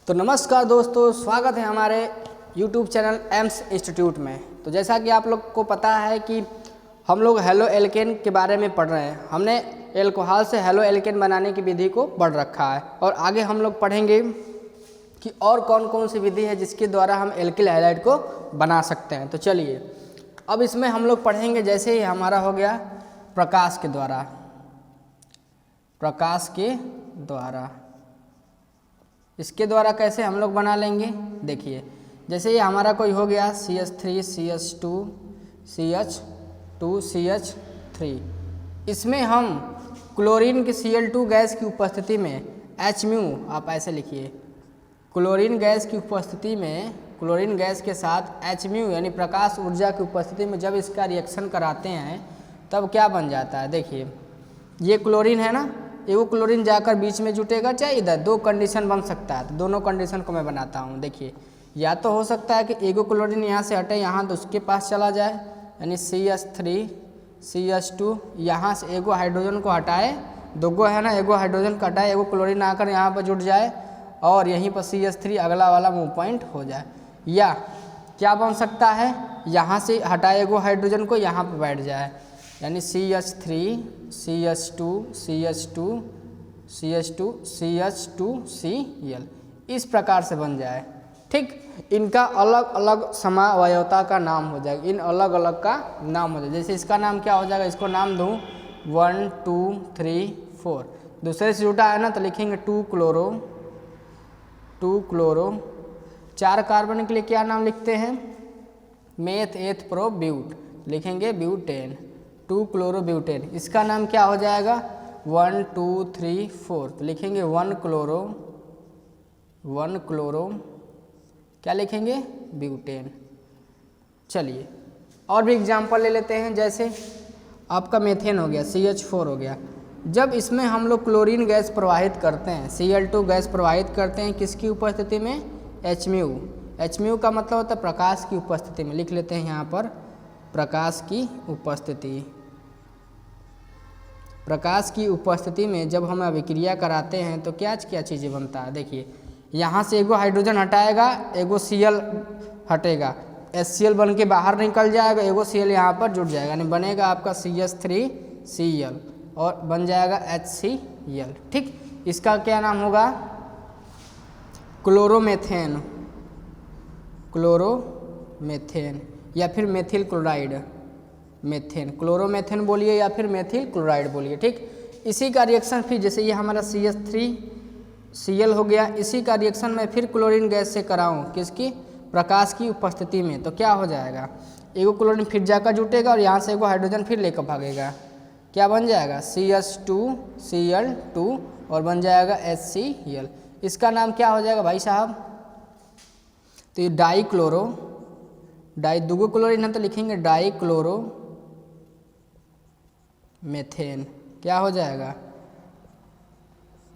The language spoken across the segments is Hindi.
तो नमस्कार दोस्तों, स्वागत है हमारे YouTube चैनल एम्स इंस्टीट्यूट में। तो जैसा कि आप लोग को पता है कि हम लोग हेलो एल्केन के बारे में पढ़ रहे हैं। हमने एल्कोहल से हेलो एल्केन बनाने की विधि को पढ़ रखा है और आगे हम लोग पढ़ेंगे कि और कौन कौन सी विधि है जिसके द्वारा हम एल्किल हैलाइड को बना सकते हैं। तो चलिए अब इसमें हम लोग पढ़ेंगे, जैसे ही हमारा हो गया प्रकाश के द्वारा, इसके द्वारा कैसे हम लोग बना लेंगे। देखिए जैसे ये हमारा कोई हो गया CH3 CH2 CH2 CH3, इसमें हम क्लोरीन की Cl2 गैस की उपस्थिति में H-, आप ऐसे लिखिए, क्लोरीन गैस की उपस्थिति में, क्लोरीन गैस के साथ H-, यानी प्रकाश ऊर्जा की उपस्थिति में जब इसका रिएक्शन कराते हैं तब क्या बन जाता है। देखिए ये क्लोरीन है ना, एगो क्लोरीन जाकर बीच में जुटेगा, चाहे इधर दो कंडीशन बन सकता है। तो दोनों कंडीशन को मैं बनाता हूँ। देखिए या तो हो सकता है कि एगो क्लोरीन यहाँ से हटे, यहाँ तो उसके पास चला जाए, यानी CH3 CH2, यहाँ से एगो हाइड्रोजन को हटाए, दोगो है ना, एगो हाइड्रोजन को हटाए, एगो क्लोरीन आकर यहाँ पर जुट जाए और यहीं पर CH3 अगला वाला मूव पॉइंट हो जाए। या क्या बन सकता है, यहाँ से हटाए एगो हाइड्रोजन को यहाँ पर बैठ जाए, यानी CH3 CH2 CH2 CH2 CH2 Cl, इस प्रकार से बन जाए। ठीक, इनका अलग अलग समावयवता का नाम हो जाएगा, इन अलग अलग का नाम हो जाएगा। जैसे इसका नाम क्या हो जाएगा, इसको नाम दूँ 1 2 3 4, दूसरे से जुटा है ना तो लिखेंगे 2 क्लोरो, 4 कार्बन के लिए क्या नाम लिखते हैं, मेथ एथ प्रो ब्यूट, लिखेंगे ब्यूटेन, 2 क्लोरोब्यूटेन। इसका नाम क्या हो जाएगा 1 2 3 4, तो लिखेंगे 1 क्लोरो क्या लिखेंगे, ब्यूटेन। चलिए और भी एग्जांपल ले लेते हैं। जैसे आपका मेथेन हो गया, CH4 हो गया। जब इसमें हम लोग क्लोरीन गैस प्रवाहित करते हैं, Cl2 गैस प्रवाहित करते हैं, किसकी उपस्थिति में, H-, का मतलब होता है प्रकाश की उपस्थिति में। लिख लेते हैं यहाँ पर प्रकाश की उपस्थिति में जब हम अभिक्रिया कराते हैं तो क्या क्या चीज़ें बनता है। देखिए यहाँ से एगो हाइड्रोजन हटाएगा, एगो Cl हटेगा, HCl बन के बाहर निकल जाएगा, एगो Cl यहाँ पर जुट जाएगा, यानी बनेगा आपका CH3 Cl और बन जाएगा HCl। ठीक, इसका क्या नाम होगा, क्लोरोमेथेन या फिर मेथिल क्लोराइड, मेथेन, क्लोरोमेथेन बोलिए या फिर मेथिल क्लोराइड बोलिए। ठीक, इसी का रिएक्शन फिर जैसे ये हमारा CH3 Cl हो गया, इसी का रिएक्शन मैं फिर क्लोरीन गैस से कराऊं, किसकी, प्रकाश की उपस्थिति में, तो क्या हो जाएगा, एगो क्लोरीन फिर जाकर जुटेगा और यहाँ से एगो हाइड्रोजन फिर लेकर भागेगा, क्या बन जाएगा CH2 Cl2 और बन जाएगा HCl। इसका नाम क्या हो जाएगा भाई साहब, तो ये दूगो क्लोरीन है तो लिखेंगे डाइक्लोरोमेथेन, क्या हो जाएगा,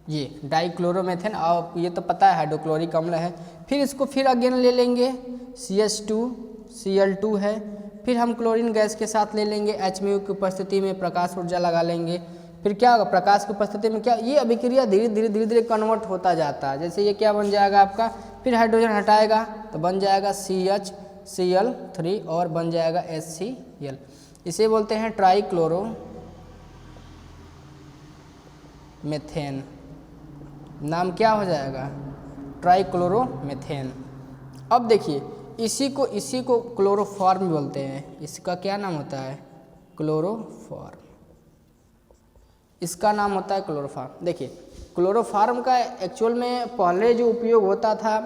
ये डाइक्लोरोमेथेन। और ये तो पता है हाइड्रोक्लोरिक अम्ल है। फिर इसको फिर अगेन ले लेंगे, CH2 Cl2 है, फिर हम क्लोरीन गैस के साथ ले लेंगे, H- की उपस्थिति में प्रकाश ऊर्जा लगा लेंगे। फिर क्या होगा, प्रकाश की उपस्थिति में क्या, ये अभिक्रिया धीरे धीरे कन्वर्ट होता जाता है। जैसे ये क्या बन जाएगा आपका, फिर हाइड्रोजन हटाएगा तो बन जाएगा CH-Cl3 और बन जाएगा HCl। इसे बोलते हैं ट्राइक्लोरोमेथेन, नाम क्या हो जाएगा, ट्राइक्लोरोमेथेन। अब देखिए इसी को क्लोरोफॉर्म बोलते हैं। इसका क्या नाम होता है, क्लोरोफॉर्म, इसका नाम होता है क्लोरोफॉर्म। देखिए क्लोरोफॉर्म का एक्चुअल में पहले जो उपयोग होता था,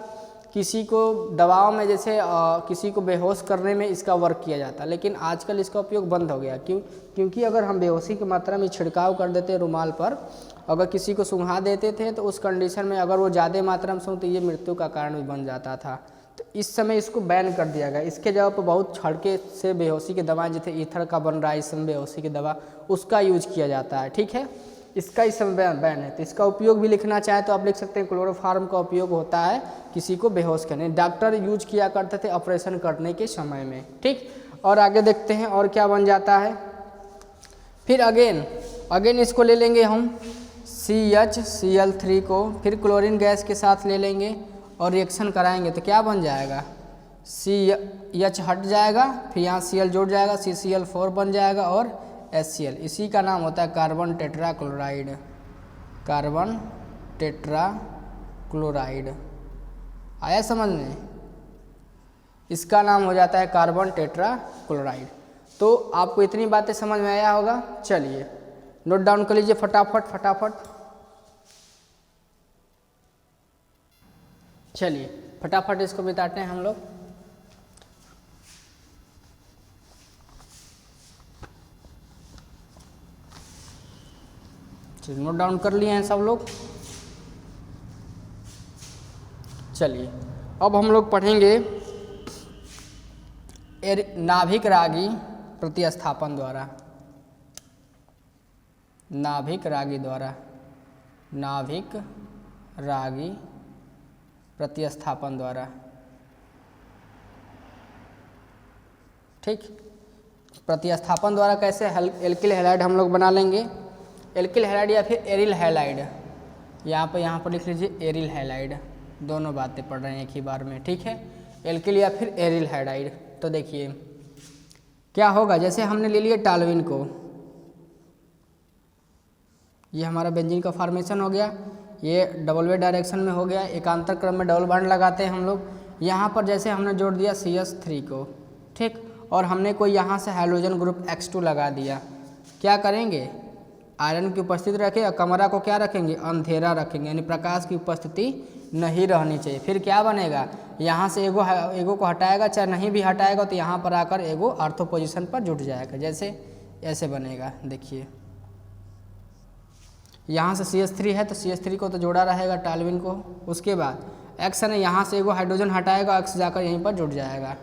किसी को दवाओं में, जैसे किसी को बेहोश करने में इसका वर्क किया जाता, लेकिन आजकल इसका उपयोग बंद हो गया। क्योंकि अगर हम बेहोशी की मात्रा में छिड़काव कर देते रुमाल पर, अगर किसी को सूंघा देते थे तो उस कंडीशन में अगर वो ज़्यादा मात्रा में सूंघ तो ये मृत्यु का कारण भी बन जाता था। तो इस समय इसको बैन कर दिया गया। इसके जगह पर बहुत छड़के से बेहोशी की दवाएँ, जैसे ईथर का बन रहा है इस समय बेहोशी की दवा, उसका यूज किया जाता है। ठीक है, इसका इस समय बैन है। तो इसका उपयोग भी लिखना चाहे तो आप लिख सकते हैं, क्लोरोफॉर्म का उपयोग होता है किसी को बेहोश करने, डॉक्टर यूज किया करते थे ऑपरेशन करने के समय में। ठीक, और आगे देखते हैं और क्या बन जाता है। फिर अगेन इसको ले लेंगे हम CH Cl3 को, फिर क्लोरीन गैस के साथ ले लेंगे और रिएक्शन कराएंगे तो क्या बन जाएगा, CH हट जाएगा, फिर यहाँ Cl जुड़ जाएगा, CCl4 बन जाएगा और HCl। इसी का नाम होता है कार्बन टेट्राक्लोराइड। कार्बन टेट्राक्लोराइड आया समझ में? इसका नाम हो जाता है कार्बन टेट्राक्लोराइड। तो आपको इतनी बातें समझ में आया होगा। चलिए नोट डाउन कर लीजिए फटाफट फटाफट। चलिए फटाफट इसको बिताते हैं हम लोग। चलिए नोट डाउन कर लिए हैं सब लोग। चलिए अब हम लोग पढ़ेंगे नाभिक रागी प्रतिस्थापन द्वारा। नाभिक रागी द्वारा, नाभिक रागी प्रतिस्थापन द्वारा। ठीक, प्रतिस्थापन द्वारा कैसे एल्किल हैलाइड हम लोग बना लेंगे। एल्किल हैलाइड या फिर एरिल हैलाइड, यहाँ पर लिख लीजिए एरिल हैलाइड। दोनों बातें पढ़ रहे हैं एक ही बार में, ठीक है। एल्किल या फिर एरिल हैलाइड। तो देखिए क्या होगा, जैसे हमने ले लिया टालविन को, ये हमारा बेंजीन का फॉर्मेशन हो गया, ये डबल वे डायरेक्शन में हो गया, एकांतर क्रम में डबल बॉन्ड लगाते हैं हम लोग। यहाँ पर जैसे हमने जोड़ दिया CH3 को, ठीक, और हमने कोई यहाँ से हाइड्रोजन ग्रुप X2 लगा दिया। क्या करेंगे, आयरन की उपस्थिति रखें और कमरा को क्या रखेंगे, अंधेरा रखेंगे, यानी प्रकाश की उपस्थिति नहीं रहनी चाहिए। फिर क्या बनेगा, यहाँ से एगो को हटाएगा, चाहे नहीं भी हटाएगा तो यहाँ पर आकर एगो ऑर्थो पोजीशन पर जुट जाएगा, जैसे ऐसे बनेगा। देखिए यहाँ से CH3 है तो CH3 को तो जोड़ा रहेगा टालविन को। उसके बाद X ने यहाँ से एगो हाइड्रोजन हटाएगा, X जाकर यहीं पर जुट जाएगा,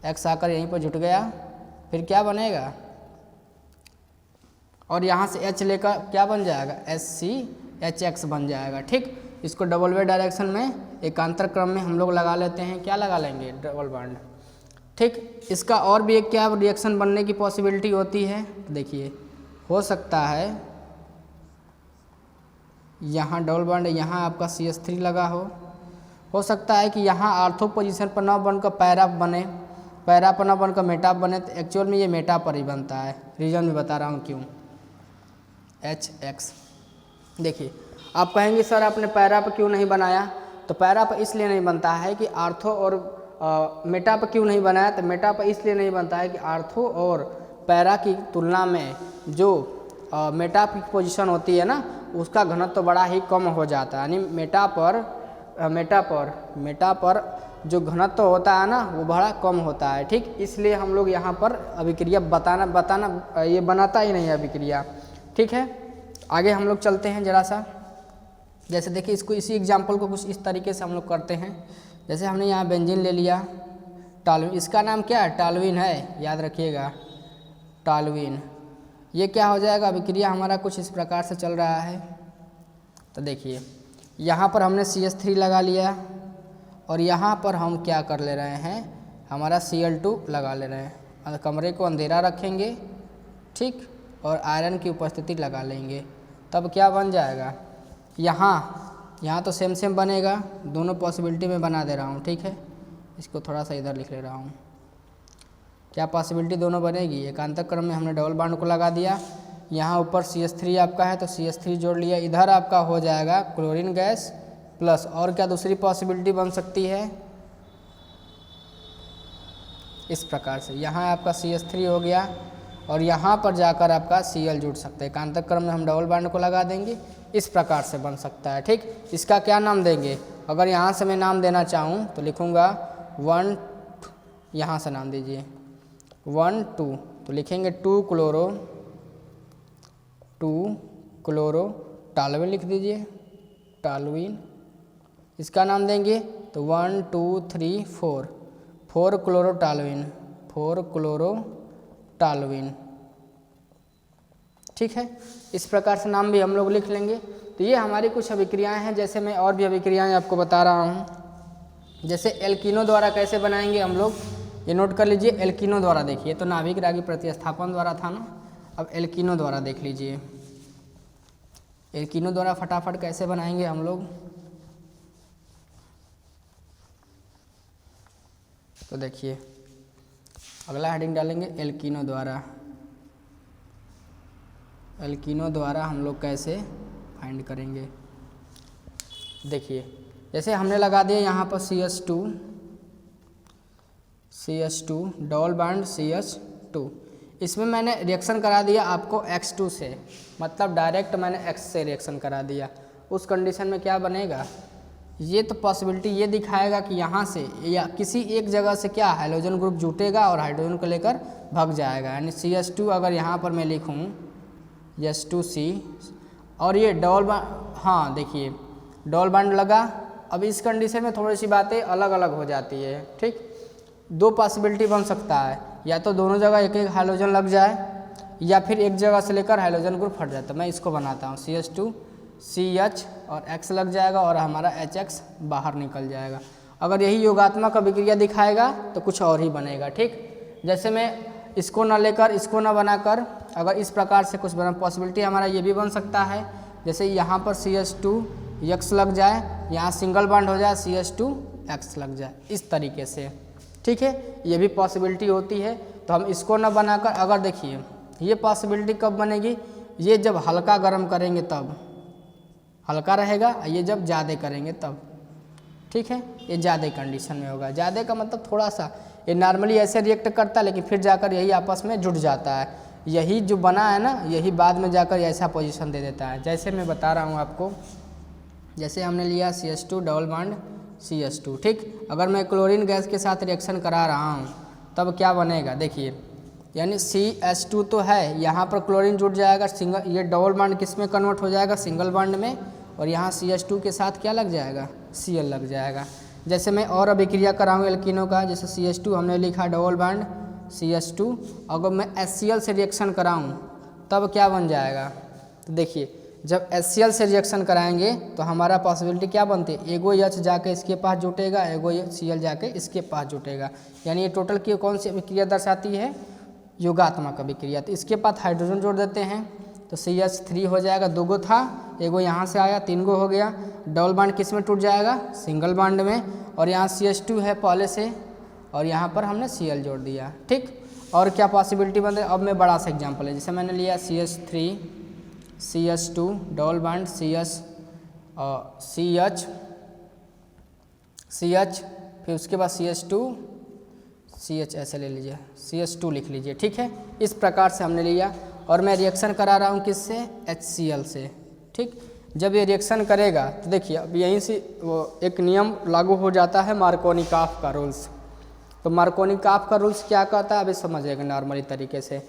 X आकर यहीं पर जुट गया। फिर क्या बनेगा, और यहाँ से H लेकर क्या बन जाएगा, HCHX बन जाएगा। ठीक, इसको डबल वे डायरेक्शन में एकांतर क्रम में हम लोग लगा लेते हैं। क्या लगा लेंगे, डबल बॉन्ड। ठीक, इसका और भी एक क्या रिएक्शन बनने की पॉसिबिलिटी होती है। देखिए हो सकता है यहाँ डबल बॉन्ड, यहाँ आपका CH3 लगा हो सकता है कि यहाँ ऑर्थो पोजीशन पर ना बनकर पैरा बने, पैरा पर ना बनकर मेटा बने। तो एक्चुअल में ये मेटा पर ही बनता है, रीजन में बता रहा हूँ क्यों। HX देखिए, आप कहेंगे सर आपने पैरा पर क्यों नहीं बनाया, तो पैरा पर इसलिए नहीं बनता है कि आर्थो और मेटा पर क्यों नहीं बनाया, तो मेटा पर इसलिए नहीं बनता है कि आर्थो और पैरा की तुलना में जो मेटा की पोजीशन होती है ना, उसका घनत्व तो बड़ा ही कम हो जाता है। यानी मेटा पर जो घनत्व होता है ना, वो बड़ा कम होता है। ठीक, इसलिए हम लोग यहाँ पर अभिक्रिया बताना ये बनाता ही नहीं है अभिक्रिया। ठीक है, आगे हम लोग चलते हैं जरा सा। जैसे देखिए इसको, इसी एग्जाम्पल को कुछ इस तरीके से हम लोग करते हैं। जैसे हमने यहाँ बेंजीन ले लिया, टालविन, इसका नाम क्या है, टालविन है, याद रखिएगा टालविन। ये क्या हो जाएगा, अभिक्रिया हमारा कुछ इस प्रकार से चल रहा है। तो देखिए यहाँ पर हमने CH3 लगा लिया और यहाँ पर हम क्या कर ले रहे हैं, हमारा Cl2 लगा ले रहे हैं। कमरे को अंधेरा रखेंगे, ठीक, और आयरन की उपस्थिति लगा लेंगे। तब क्या बन जाएगा, यहाँ तो सेम बनेगा, दोनों पॉसिबिलिटी में बना दे रहा हूँ। ठीक है, इसको थोड़ा सा इधर लिख ले रहा हूँ। क्या पॉसिबिलिटी दोनों बनेगी, एकांतर क्रम में हमने डबल बॉन्ड को लगा दिया, यहाँ ऊपर CH3 आपका है तो CH3 जोड़ लिया, इधर आपका हो जाएगा क्लोरीन गैस प्लस, और क्या दूसरी पॉसिबिलिटी बन सकती है, इस प्रकार से यहाँ आपका CH3 हो गया और यहाँ पर जाकर आपका Cl जुड़ सकते हैं। एकांतर क्रम में हम डबल बॉन्ड को लगा देंगे, इस प्रकार से बन सकता है। ठीक, इसका क्या नाम देंगे, अगर यहाँ से मैं नाम देना चाहूँ तो लिखूँगा 1, यहाँ से नाम दीजिए 1 2, तो लिखेंगे 2 क्लोरो टालविन लिख दीजिए, टालविन। इसका नाम देंगे तो 1 2 3 4 क्लोरो टालविन, 4 क्लोरो टालविन। ठीक है, इस प्रकार से नाम भी हम लोग लिख लेंगे। तो ये हमारी कुछ अभिक्रियाएं हैं। जैसे मैं और भी अभिक्रियाएं आपको बता रहा हूँ। जैसे एल्कीनो द्वारा कैसे बनाएंगे हम लोग, ये नोट कर लीजिए। एल्कीनो द्वारा देखिए, तो नाभिक रागी प्रतिस्थापन द्वारा था ना, अब एल्कीनो द्वारा देख लीजिए। एल्कीनो द्वारा फटाफट कैसे बनाएंगे हम लोग। तो देखिए अगला हेडिंग डालेंगे एल्कीनो द्वारा। एल्कीनो द्वारा हम लोग कैसे फाइंड करेंगे, देखिए जैसे हमने लगा दिया यहाँ पर CH2 डबल बॉन्ड CH2, इसमें मैंने रिएक्शन करा दिया आपको X2 से, मतलब डायरेक्ट मैंने X से रिएक्शन करा दिया। उस कंडीशन में क्या बनेगा, ये तो पॉसिबिलिटी ये दिखाएगा कि यहाँ से या किसी एक जगह से क्या हाइड्रोजन ग्रुप जुटेगा और हाइड्रोजन को लेकर भाग जाएगा। यानी CH2 अगर यहाँ पर मैं लिखूँ H2C और ये डबल बॉन्ड, हाँ देखिए डबल बॉन्ड लगा। अब इस कंडीशन में थोड़ी सी बातें अलग अलग हो जाती है, ठीक। दो पॉसिबिलिटी बन सकता है, या तो दोनों जगह एक एक हाइड्रोजन लग जाए या फिर एक जगह से लेकर हाइड्रोजन ग्रुप हट जाता है। मैं इसको बनाता हूँ CH2 CH और X लग जाएगा और हमारा HX बाहर निकल जाएगा। अगर यही योगात्मक अभिक्रिया दिखाएगा तो कुछ और ही बनेगा, ठीक। जैसे मैं इसको ना लेकर इसको ना बनाकर अगर इस प्रकार से कुछ बना, पॉसिबिलिटी हमारा ये भी बन सकता है, जैसे यहाँ पर CH2 X लग जाए, यहाँ सिंगल बॉन्ड हो जाए CH2 X लग जाए, इस तरीके से, ठीक है। ये भी पॉसिबिलिटी होती है। तो हम इसको ना बनाकर अगर देखिए ये पॉसिबिलिटी कब बनेगी, ये जब हल्का गर्म करेंगे तब हल्का रहेगा, ये जब ज़्यादा करेंगे तब, ठीक है। ये ज़्यादा कंडीशन में होगा। ज़्यादा का मतलब थोड़ा सा, ये नॉर्मली ऐसे रिएक्ट करता है लेकिन फिर जाकर यही आपस में जुड़ जाता है। यही जो बना है ना, यही बाद में जाकर ऐसा पोजीशन दे देता है। जैसे मैं बता रहा हूँ आपको, जैसे हमने लिया CH2 डबल बॉन्ड CH2, ठीक। अगर मैं क्लोरीन गैस के साथ रिएक्शन करा रहा हूँ तब क्या बनेगा, देखिए यानी CH2 तो है, यहाँ पर क्लोरीन जुड़ जाएगा, सिंगल ये डबल बॉन्ड किस में कन्वर्ट हो जाएगा, सिंगल बॉन्ड में, और यहाँ CH2 के साथ क्या लग जाएगा, Cl लग जाएगा। जैसे मैं और अभिक्रिया कराऊँ एल्कीनो का, जैसे CH2 हमने लिखा डबल बॉन्ड CH2, अगर मैं HCl से रिएक्शन कराऊँ तब क्या बन जाएगा, तो देखिए जब HCl से रिएक्शन कराएंगे तो हमारा पॉसिबिलिटी क्या बनती है, एगो H जाके इसके पास जुटेगा, एगो Cl जाके इसके पास जुटेगा। यानी ये टोटल की कौन सी अभिक्रिया दर्शाती है, योगात्मक अभिक्रिया। तो इसके पास हाइड्रोजन जोड़ देते हैं तो CH3 हो जाएगा, 2 गो था, एगो यहाँ से आया, 3 गो हो गया। डबल बॉन्ड किस में टूट जाएगा, सिंगल बॉन्ड में, और यहाँ CH2 है पहले से और यहाँ पर हमने Cl जोड़ दिया, ठीक। और क्या पॉसिबिलिटी बनती है, अब मैं बड़ा सा एग्जाम्पल है, जैसे मैंने लिया CH3 CH2 double bond CH फिर उसके बाद CH2 CH ऐसे ले लीजिए, CH2 लिख लीजिए, ठीक है। इस प्रकार से हमने लिया और मैं रिएक्शन करा रहा हूँ किससे, HCl से, ठीक। जब ये रिएक्शन करेगा तो देखिए अब यहीं से वो एक नियम लागू हो जाता है, मार्कोनी-काफ का रूल्स। तो मार्कोनी-काफ का रूल्स क्या कहता है, अभी समझिएगा नॉर्मली तरीके से।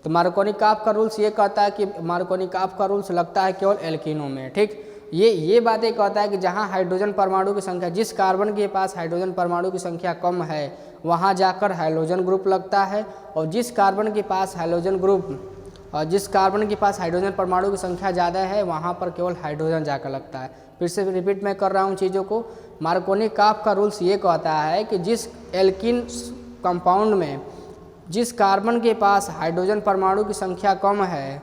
तो मार्कोनी-काफ का रूल्स ये कहता है कि मार्कोनी-काफ का रूल्स लगता है केवल एल्कीनो में, ठीक। ये बातें कहता है कि जहाँ हाइड्रोजन परमाणु की संख्या, जिस कार्बन के पास हाइड्रोजन परमाणु की संख्या कम है वहाँ जाकर हाइड्रोजन ग्रुप लगता है, और जिस कार्बन के पास हाइड्रोजन परमाणु की संख्या ज़्यादा है वहाँ पर केवल हाइड्रोजन जाकर लगता है। फिर से रिपीट मैं कर रहा हूँ चीज़ों को। मार्कोनी-काफ का रूल्स ये कहता है कि जिस एल्कीन कंपाउंड में जिस कार्बन के पास हाइड्रोजन परमाणु की संख्या कम है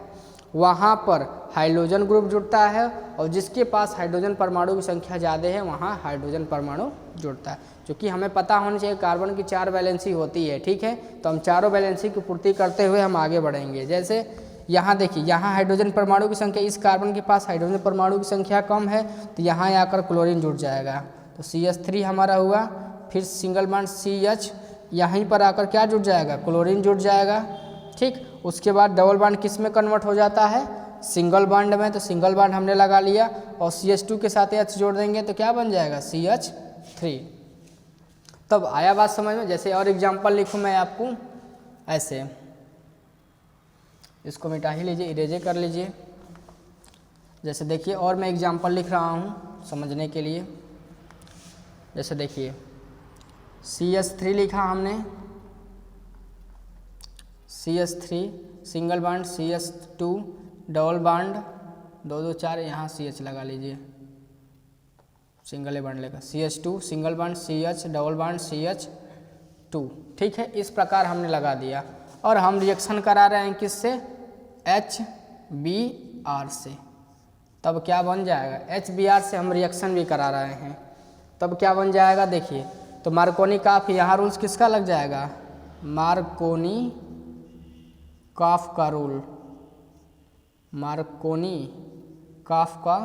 वहाँ पर हाइड्रोजन ग्रुप जुड़ता है, और जिसके पास हाइड्रोजन परमाणु की संख्या ज़्यादा है वहाँ हाइड्रोजन परमाणु जुड़ता है। क्योंकि हमें पता होना चाहिए कार्बन की 4 वैलेंसी होती है, ठीक है। तो हम चारों वैलेंसी की पूर्ति करते हुए हम आगे बढ़ेंगे। जैसे यहाँ देखिए, यहाँ हाइड्रोजन परमाणु की संख्या, इस कार्बन के पास हाइड्रोजन परमाणु की संख्या कम है तो यहाँ आकर क्लोरीन जुड़ जाएगा, तो CH3 हमारा हुआ। फिर सिंगल बॉन्ड CH, यहीं पर आकर क्या जुड़ जाएगा, क्लोरीन जुड़ जाएगा, ठीक। उसके बाद डबल बॉन्ड किस में कन्वर्ट हो जाता है, सिंगल बॉन्ड में, तो सिंगल बॉन्ड हमने लगा लिया और CH2 के साथ H जोड़ देंगे तो क्या बन जाएगा, CH3। तब आया बात समझ में। जैसे और एग्जांपल लिखूँ मैं आपको ऐसे, इसको मिटा ही लीजिए, इरेजे कर लीजिए। जैसे देखिए और मैं एग्जांपल लिख रहा हूँ समझने के लिए। जैसे देखिए CH3 लिखा हमने, CH3 single bond CH2 double bond 2 2 4, यहाँ CH लगा लीजिए, सिंगल बॉन्ड लेगा, CH2 single bond CH double bond CH2, ठीक है। इस प्रकार हमने लगा दिया और हम रिएक्शन करा रहे हैं किससे, HBr से। तब क्या बन जाएगा, HBr से हम रिएक्शन भी करा रहे हैं, तब क्या बन जाएगा, देखिए तो मार्कोनी काफ यहाँ रूल्स किसका लग जाएगा, मार्कोनी काफ का रूल, मार्कोनी काफ का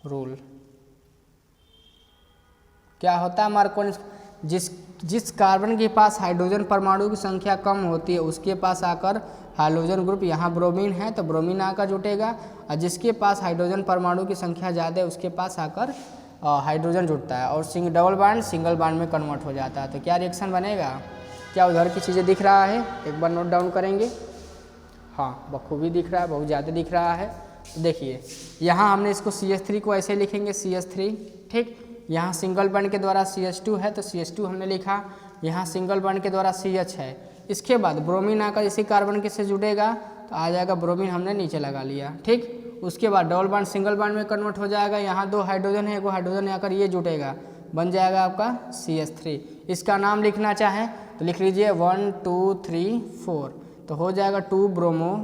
रूल क्या होता है, मार्कोनी जिस कार्बन के पास हाइड्रोजन परमाणु की संख्या कम होती है उसके पास आकर हाइड्रोजन ग्रुप, यहाँ ब्रोमीन है तो ब्रोमीन आकर जुटेगा, और जिसके पास हाइड्रोजन परमाणु की संख्या ज़्यादा है उसके पास आकर हाइड्रोजन जुटता है और डबल बॉन्ड सिंगल बॉन्ड में कन्वर्ट हो जाता है। तो क्या रिएक्शन बनेगा, क्या उधर की चीज़ें दिख रहा है, एक बार नोट डाउन करेंगे। हाँ बखूबी दिख रहा है, बहुत ज़्यादा दिख रहा है। तो देखिए यहाँ हमने इसको CH3 को ऐसे लिखेंगे CH3, ठीक। यहाँ सिंगल बॉन्ड के द्वारा CH2 है तो CH2 हमने लिखा, यहाँ सिंगल बॉन्ड के द्वारा CH है। इसके बाद ब्रोमीन आकर इसी कार्बन के से जुड़ेगा तो आ जाएगा ब्रोमीन, हमने नीचे लगा लिया, ठीक। उसके बाद डबल बॉन्ड सिंगल बॉन्ड में कन्वर्ट हो जाएगा, यहाँ 2 हाइड्रोजन है, 1 हाइड्रोजन आकर ये जुटेगा, बन जाएगा आपका CH3। इसका नाम लिखना चाहें तो लिख लीजिए 1 2 3 4, तो हो जाएगा 2 ब्रोमो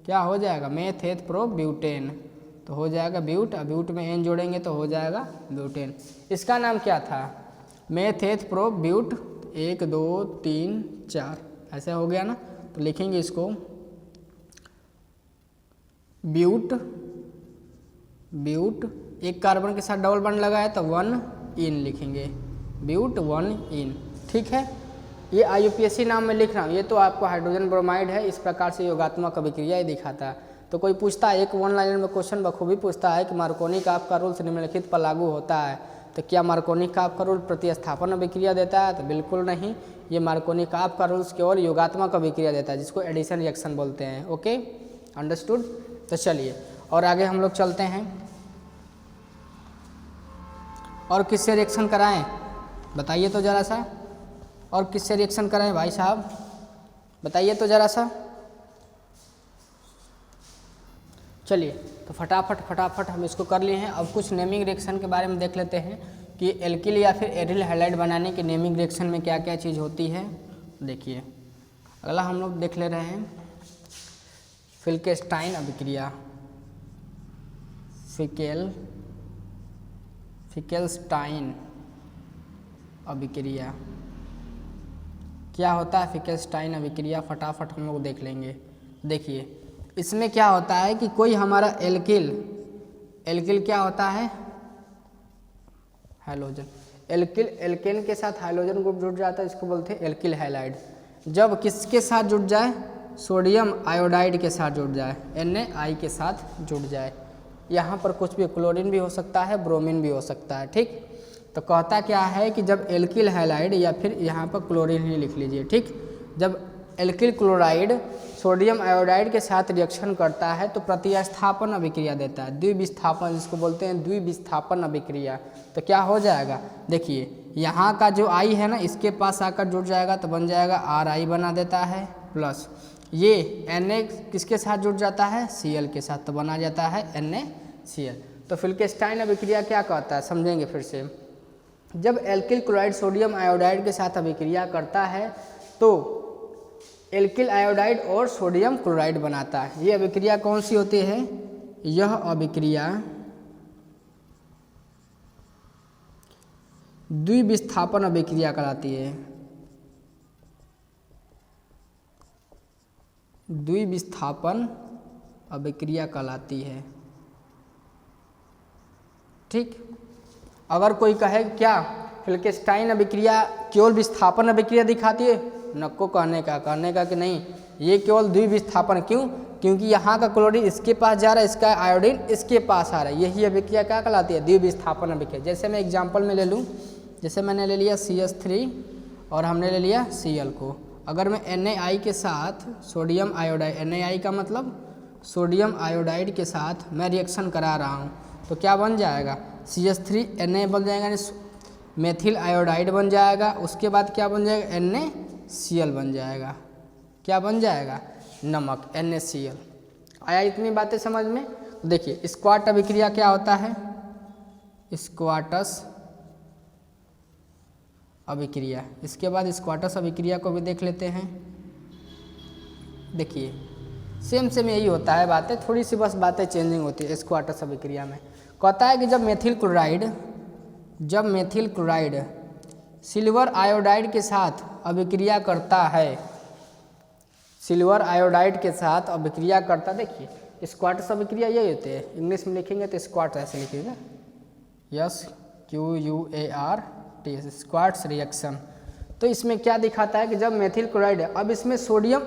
क्या हो जाएगा, मेथेथ प्रो ब्यूटेन, तो हो जाएगा ब्यूट, ब्यूट में एन जोड़ेंगे तो हो जाएगा ब्यूटेन। इसका नाम क्या था, मेथेथ प्रो ब्यूट, 1 2 3 4 ऐसे हो गया ना। तो लिखेंगे इसको ब्यूट, एक कार्बन के साथ डबल बॉन्ड लगा है तो 1 इन लिखेंगे, ब्यूट 1 इन, ठीक है। ये IUPAC नाम में लिख रहा हूँ, ये तो आपको हाइड्रोजन ब्रोमाइड है, इस प्रकार से योगात्मक अभिक्रिया ही दिखाता है। तो कोई पूछता है, एक 1 लाइनर में क्वेश्चन बखूबी पूछता है कि मार्कोनी काफ का रूल निम्नलिखित पर लागू होता है, तो क्या मार्कोनी काफ का रूल प्रतिस्थापन अभिक्रिया देता है, तो बिल्कुल नहीं, ये मार्कोनी काफ का रूल्स केवल योगात्मक अभिक्रिया देता है जिसको एडिशन रिएक्शन बोलते हैं। Okay, understood. तो चलिए और आगे हम लोग चलते हैं, और किससे रिएक्शन कराएं बताइए तो ज़रा सा, और किससे रिएक्शन कराएं भाई साहब बताइए तो ज़रा सा। चलिए तो फटाफट हम इसको कर लिए हैं। अब कुछ नेमिंग रिएक्शन के बारे में देख लेते हैं कि एल्किल या फिर एरिल हैलाइड बनाने के नेमिंग रिएक्शन में क्या क्या चीज़ होती है। देखिए अगला हम लोग देख ले रहे हैं फिल्केस्टाइन अभिक्रिया, फिकेल्स्टाइन अभिक्रिया क्या होता है। फिकेल्स्टाइन अभिक्रिया फटाफट हम लोग देख लेंगे। देखिए इसमें क्या होता है कि कोई हमारा एल्किल क्या होता है, हाइड्रोजन, एल्केन के साथ हाइड्रोजन ग्रुप जुड़ जाता है, इसको बोलते हैं एल्किल हैलाइड। जब किसके साथ जुड़ जाए, सोडियम आयोडाइड के साथ जुड़ जाए, Na के साथ जुड़ जाए। यहाँ पर कुछ भी क्लोरीन भी हो सकता है, ब्रोमीन भी हो सकता है, ठीक। तो कहता क्या है कि जब एल्किल हैलाइड, या फिर यहाँ पर क्लोरीन ही लिख लीजिए, ठीक। जब एल्किल क्लोराइड सोडियम आयोडाइड के साथ रिएक्शन करता है तो प्रतिस्थापन अभिक्रिया देता है, द्विविस्थापन जिसको बोलते हैं द्विविस्थापन अभिक्रिया। तो क्या हो जाएगा, देखिए यहाँ का जो I है ना इसके पास आकर जुड़ जाएगा तो बन जाएगा Ri बना देता है, प्लस ये Na किसके साथ जुड़ जाता है, Cl के साथ, तो बना जाता है NaCl। तो फिल्केस्टाइन अभिक्रिया क्या कहता है समझेंगे फिर से। जब एल्किल क्लोराइड सोडियम आयोडाइड के साथ अभिक्रिया करता है तो एल्किल आयोडाइड और सोडियम क्लोराइड बनाता है। ये अभिक्रिया कौन सी होती है, यह अभिक्रिया द्विविस्थापन अभिक्रिया कहलाती है, द्विविस्थापन अभिक्रिया कहलाती है, ठीक। अगर कोई कहे क्या फिल्केस्टाइन अभिक्रिया केवल विस्थापन अभिक्रिया दिखाती है, नको कहने का कि नहीं, ये केवल द्विविस्थापन। क्यों, क्योंकि यहाँ का क्लोरीन इसके पास जा रहा है, इसका आयोडीन इसके पास आ रहा है, यही अभिक्रिया क्या कहलाती है, द्विविस्थापन अभिक्रिया। जैसे मैं एग्जांपल में ले लूँ, जैसे मैंने ले लिया CH3 और हमने ले लिया Cl को, अगर मैं Na के साथ सोडियम आयोडाइड, Na का मतलब सोडियम आयोडाइड के साथ मैं रिएक्शन करा रहा हूँ तो क्या बन जाएगा, CH3Na बन जाएगा, यानी मेथिल आयोडाइड बन जाएगा। उसके बाद क्या बन जाएगा, NaCl बन जाएगा, क्या बन जाएगा, नमक, NaCl। आया इतनी बातें समझ में। देखिए स्क्वाट अभिक्रिया क्या होता है, स्क्वाटस अभिक्रिया। इसके बाद स्क्वाटस अभिक्रिया को भी देख लेते हैं। देखिए सेम यही होता है बातें, थोड़ी सी बस बातें चेंजिंग होती है स्क्वाटस अभिक्रिया में। कहता है कि जब मेथिल क्लोराइड सिल्वर आयोडाइड के साथ अभिक्रिया करता है, सिल्वर आयोडाइड के साथ अभिक्रिया करता, देखिए स्क्वाट्स अभिक्रिया यही होते हैं, इंग्लिश में लिखेंगे तो स्क्वाट्स ऐसे लिखिएगा, SQUART, स्क्वाट्स रिएक्शन। तो इसमें क्या दिखाता है कि जब मेथिल क्लोराइड, अब इसमें सोडियम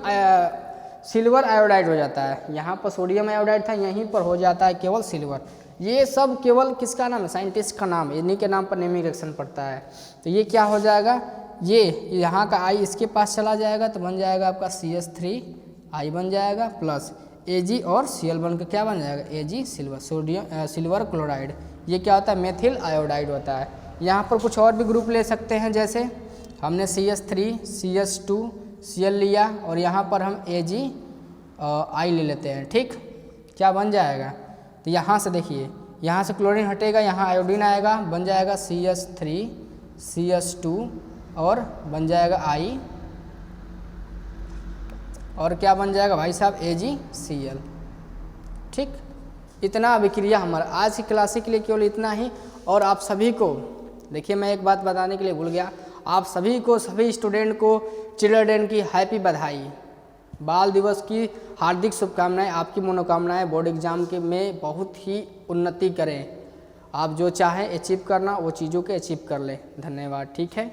सिल्वर आयोडाइड हो जाता है, यहाँ पर सोडियम आयोडाइड था, यहीं पर हो जाता है केवल सिल्वर। ये सब केवल किसका नाम है, साइंटिस्ट का नाम, इन्हीं के नाम पर नेमिंग रिएक्शन पड़ता है। तो ये क्या हो जाएगा, ये यहाँ का आई इसके पास चला जाएगा तो बन जाएगा आपका CH3 बन जाएगा प्लस Ag और Cl बन के क्या बन जाएगा, Ag silver, sodium silver chloride. ये क्या होता है, मेथिल आयोडाइड होता है। यहाँ पर कुछ और भी ग्रुप ले सकते हैं, जैसे हमने CH3 CH2 Cl लिया और यहाँ पर हम Ag I ले लेते हैं, ठीक, क्या बन जाएगा, तो यहाँ से देखिए, यहाँ से क्लोरीन हटेगा, यहाँ आयोडीन आएगा, बन जाएगा CH3 CH2 और बन जाएगा I, और क्या बन जाएगा भाई साहब, AgCl, ठीक। इतना अभिक्रिया हमारा आज की क्लास के लिए केवल इतना ही। और आप सभी को देखिए, मैं एक बात बताने के लिए भूल गया, आप सभी को, सभी स्टूडेंट को चिल्ड्रन की हैप्पी बधाई, बाल दिवस की हार्दिक शुभकामनाएं। आपकी मनोकामनाएं बोर्ड एग्जाम के में बहुत ही उन्नति करें, आप जो चाहें अचीव करना वो चीज़ों के अचीव कर लें। धन्यवाद, ठीक है।